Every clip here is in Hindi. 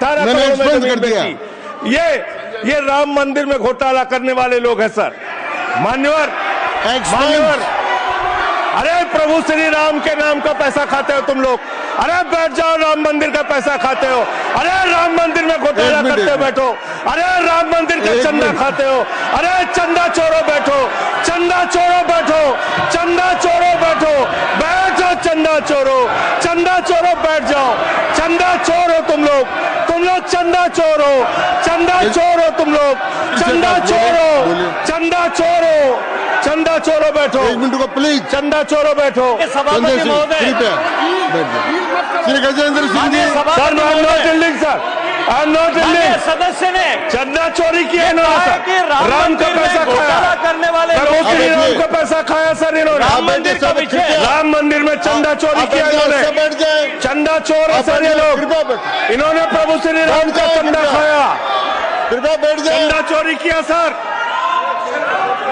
मैंने एक्सप्लेन कर दिया। ये राम मंदिर में घोटाला करने वाले लोग हैं सर। मान्यवर, अरे प्रभु श्री राम के नाम का पैसा खाते हो तुम लोग। अरे बैठ जाओ, राम मंदिर का पैसा खाते हो। अरे राम मंदिर में घोटाला करते हो, बैठो। अरे राम मंदिर का चंदा खाते हो। अरे चंदा चोरो बैठो, चंदा चोरो बैठो, चंदा चोरो बैठो, बैठो चंदा चोरो, चंदा चोरो बैठ जाओ। चंदा चोर हो तुम लोग चंदा चोर हो, चंदा चोर हो तुम लोग, चंदा चोर हो, चंदा चोर हो, चंदा चोरो बैठो। 1 मिनट को प्लीज। चंदा चोरो बैठो। सभापति महोदय, Shri Gajendra Singh ji. Sir I am not dealing sir, I am not dealing. सदस्य ने चंदा चोरी किया इन्होंने, राम का पैसा खाया करने वाले राम का पैसा खाया सर इन्होंने। राम मंदिर का विषय, राम मंदिर में चंदा चोरी किया इन्होंने। चंदा चोर है सर ये लोग। इन्होंने प्रभु श्री राम का चंदा खाया। कृपया बैठ जाए। चंदा चोरी किया सर।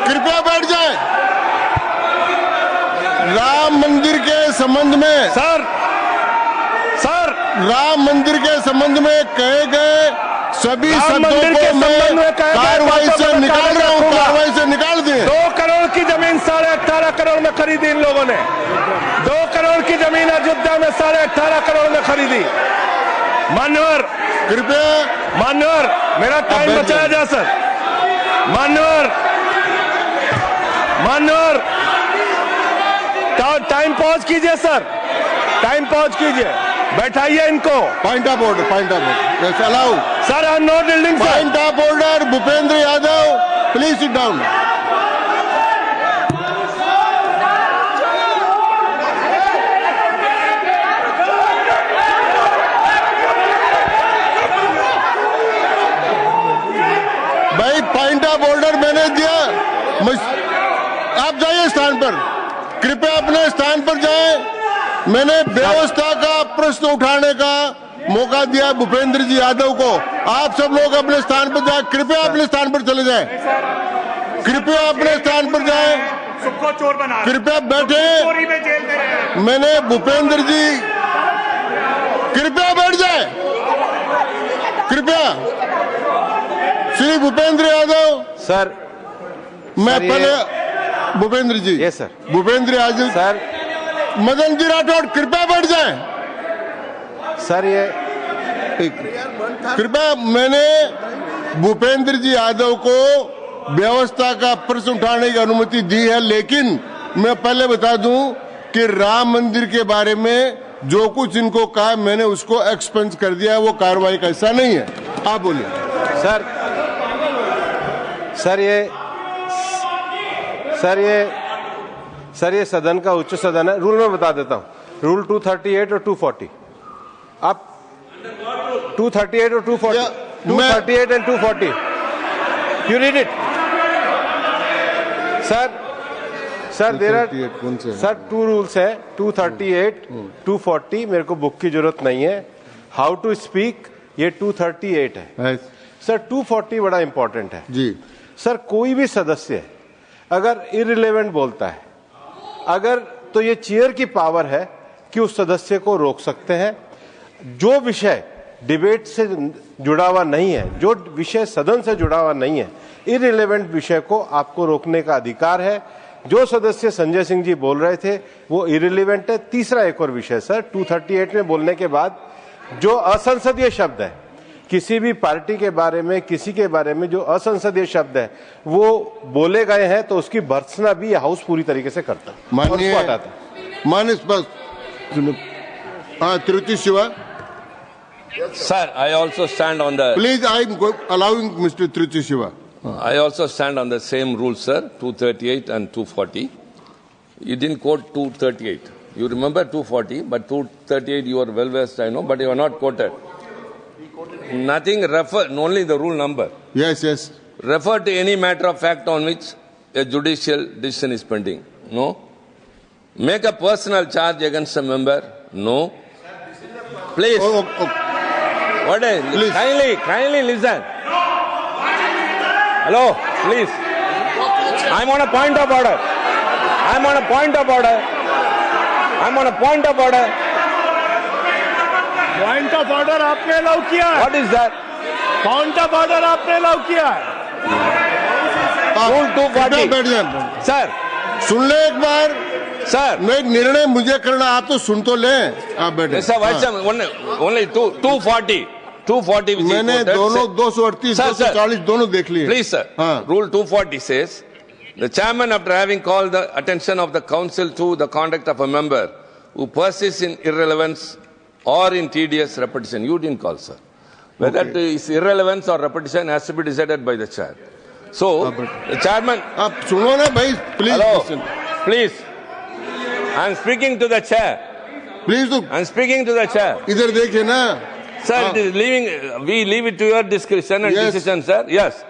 कृपया बैठ जाए। राम मंदिर के संबंध में सर राम मंदिर के संबंध में कहे गए सभी शब्दों को मैं कार्रवाई से निकाल रहा हूँ, कार्रवाई से निकाल दिए। 2 करोड़ की जमीन 18.5 करोड़ में खरीदी इन लोगों ने। 2 करोड़ की जमीन अयोध्या में 18.5 करोड़ में खरीदी। मान्यवर कृपया, मान्यवर मेरा टाइम बचाया जाए सर। मान्यवर टाइम पॉज कीजिए सर, टाइम पॉज कीजिए, बैठाइए इनको। Point of order, point of order allow sir. I am not dealing sir. Point of order Bhupendra Yadav, please sit down. भाई पॉइंट ऑफ ऑर्डर मैंने दिया, आप जाइए स्थान पर, कृपया अपने स्थान पर जाएं। मैंने व्यवस्था का प्रश्न उठाने का मौका दिया भूपेंद्र जी यादव को। आप सब लोग अपने स्थान पर जाएं, कृपया अपने स्थान पर चले जाएं, कृपया अपने स्थान पर जाएं, कृपया बैठे। मैंने भूपेंद्र जी, कृपया बैठ जाएं, कृपया। श्री भूपेंद्र यादव सर, मैं पहले Bhupendra ji, yes sir, Bhupendra Yadav sir, Madan ji Rathore कृपया बैठ जाएं सर। ये कृपया, मैंने भूपेंद्र जी यादव को व्यवस्था का प्रश्न उठाने की अनुमति दी है, लेकिन मैं पहले बता दूं कि राम मंदिर के बारे में जो कुछ इनको कहा मैंने उसको एक्सपेंस कर दिया है, वो कार्रवाई का हिस्सा नहीं है। आप बोलिए सर। सर ये सदन का उच्च सदन है। रूल में बता देता हूं, रूल 238 और 240। आप 238 और 240, 238 and 240, you read it sir. There are sir 2 rules है, 238, 240। मेरे को बुक की जरूरत नहीं है। हाउ टू स्पीक ये 238 है सर। 240 बड़ा इंपॉर्टेंट है जी सर। कोई भी सदस्य अगर इररिलेवेंट बोलता है, अगर तो ये चेयर की पावर है कि उस सदस्य को रोक सकते हैं। जो विषय डिबेट से जुड़ा हुआ नहीं है, जो विषय सदन से जुड़ा हुआ नहीं है, इररिलेवेंट विषय को आपको रोकने का अधिकार है। जो सदस्य संजय सिंह जी बोल रहे थे वो इररिलेवेंट है। तीसरा एक और विषय सर, 238 में बोलने के बाद जो असंसदीय शब्द है, किसी भी पार्टी के बारे में, किसी के बारे में जो असंसदीय शब्द है वो बोले गए हैं, तो उसकी भर्त्सना भी हाउस पूरी तरीके से करता है, माननीय माननीय Tiruchi Shiva. Sir, I also stand on the. Please, I am allowing Mr. Tiruchi Shiva. I also stand on the same rule, sir. 238 and 240. You didn't quote 238. You remember 240, but 238 you are well versed, I know, but you are not quoted. Nothing refer, only the rule number. Yes, yes. Refer to any matter of fact on which a judicial decision is pending. No. Make a personal charge against a member. No. Please. Oh. What is? Please. Kindly listen. Hello, please. I'm on a point of order. I'm on a point of order. Point of order आपने अलाउ किया है। What is that? Point of order आपने अलाउ किया है। Rule 240. बैठ जाए, Sir, सुन ले एक बार। sir. मैं निर्णय मुझे करना, आप तो सुन तो ले। आप बैठे। Mr. Vice Chairman, only 240. 240 which is मैंने quoted, दोनों sir. 238, Sir, sir. 240 दोनों देख लिए। Please, sir. हाँ। Rule 240 says, the chairman, after having called the attention of the council to the conduct of a member who persists in irrelevance or in tedious repetition, you didn't call, sir. Whether it is irrelevance or repetition has to be decided by the chair. So, the chairman, आप सुनो ना भाई, please. hello, please. I am speaking to the chair. Please तो I am speaking to the chair. इधर देखिए ना। Sir, it is we leave it to your discretion and Yes. decision, sir. Yes.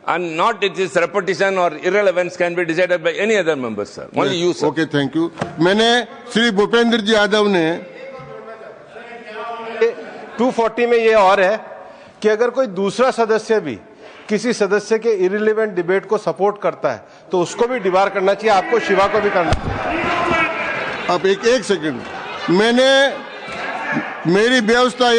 And not it is repetition or irrelevance can be decided by any other member, sir. Only you, sir. Okay, thank you. मैंने श्री भूपेंद्र जी यादव ने 240 में ये और है कि अगर कोई दूसरा सदस्य भी किसी सदस्य के इरिलेवेंट डिबेट को सपोर्ट करता है तो उसको भी डिबार करना चाहिए, आपको शिवा को भी करना चाहिए। अब एक सेकंड, मेरी व्यवस्था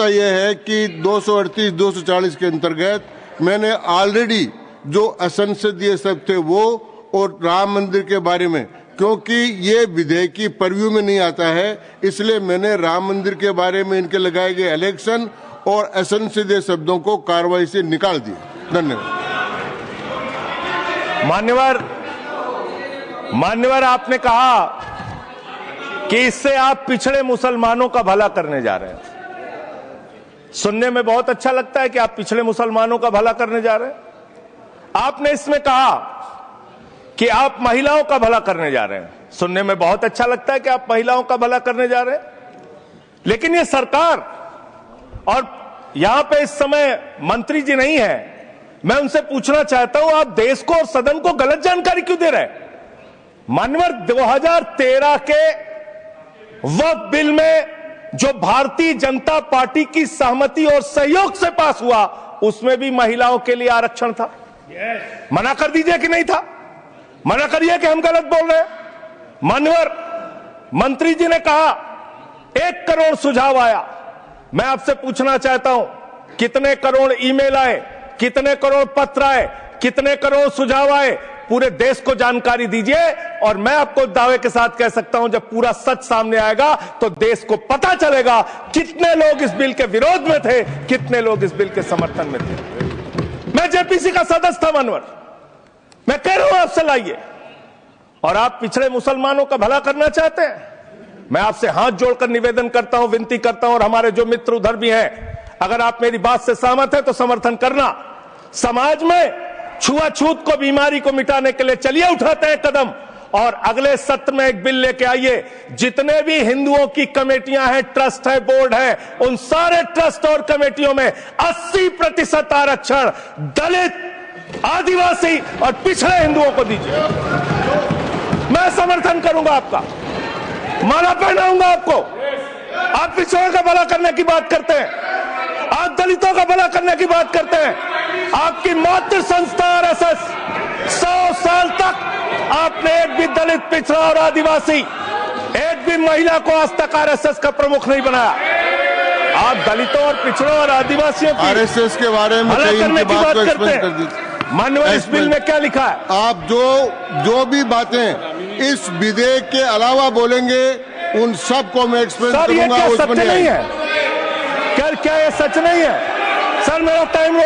यह है कि 238, 240 के अंतर्गत मैंने ऑलरेडी जो असंसदीय शब्द थे वो और राम मंदिर के बारे में, क्योंकि ये विधेयक की परव्यू में नहीं आता है, इसलिए मैंने राम मंदिर के बारे में इनके लगाए गए इलेक्शन और असंसदीय शब्दों को कार्रवाई से निकाल दिया। धन्यवाद। मान्यवर, आपने कहा कि इससे आप पिछड़े मुसलमानों का भला करने जा रहे हैं। सुनने में बहुत अच्छा लगता है कि आप पिछड़े मुसलमानों का भला करने जा रहे हैं। आपने इसमें कहा कि आप महिलाओं का भला करने जा रहे हैं। सुनने में बहुत अच्छा लगता है कि आप महिलाओं का भला करने जा रहे हैं, लेकिन ये सरकार, और यहां पे इस समय मंत्री जी नहीं है, मैं उनसे पूछना चाहता हूं, आप देश को और सदन को गलत जानकारी क्यों दे रहे हैं? मानवर, 2013 के वक्फ बिल में जो भारतीय जनता पार्टी की सहमति और सहयोग से पास हुआ, उसमें भी महिलाओं के लिए आरक्षण था। मना कर दीजिए कि नहीं था, मना करिए कि हम गलत बोल रहे हैं। मान्यवर, मंत्री जी ने कहा 1 करोड़ सुझाव आया। मैं आपसे पूछना चाहता हूं, कितने करोड़ ईमेल आए, कितने करोड़ पत्र आए, कितने करोड़ सुझाव आए? पूरे देश को जानकारी दीजिए, और मैं आपको दावे के साथ कह सकता हूं, जब पूरा सच सामने आएगा तो देश को पता चलेगा कितने लोग इस बिल के विरोध में थे, कितने लोग इस बिल के समर्थन में थे। मैं जेपीसी का सदस्य था मानवर, मैं कह रहा हूं आपसे लाइए। और आप पिछड़े मुसलमानों का भला करना चाहते हैं? मैं आपसे हाथ जोड़कर निवेदन करता हूं, विनती करता हूं, और हमारे जो मित्र उधर भी हैं, अगर आप मेरी बात से सहमत हैं तो समर्थन करना। समाज में छुआछूत को, बीमारी को मिटाने के लिए चलिए उठाते हैं कदम, और अगले सत्र में एक बिल लेके आइए। जितने भी हिंदुओं की कमेटियां हैं, ट्रस्ट है, बोर्ड है, उन सारे ट्रस्ट और कमेटियों में 80% आरक्षण दलित, आदिवासी और पिछड़े हिंदुओं को दीजिए। मैं समर्थन करूंगा आपका, माला पहनाऊंगा आपको। आप पिछड़ों का भला करने की बात करते हैं, आप दलितों का भला करने की बात करते हैं। आपकी मातृ संस्था आरएसएस 100 साल तक आपने एक भी दलित, पिछड़ा और आदिवासी, एक भी महिला को आज तक आरएसएस का प्रमुख नहीं बनाया। आप दलितों और पिछड़ों और आदिवासियों की आरएसएस के बारे में भला करने की बात करते कर हैं। दीजिए। माननीय, इस बिल में क्या लिखा है? आप जो भी बातें इस विधेयक के अलावा बोलेंगे, उन सबको मैं एक्सप्लेन सर, ये करूंगा। क्या उसमें सच नहीं है? क्या ये सच नहीं है? सर, मेरा टाइम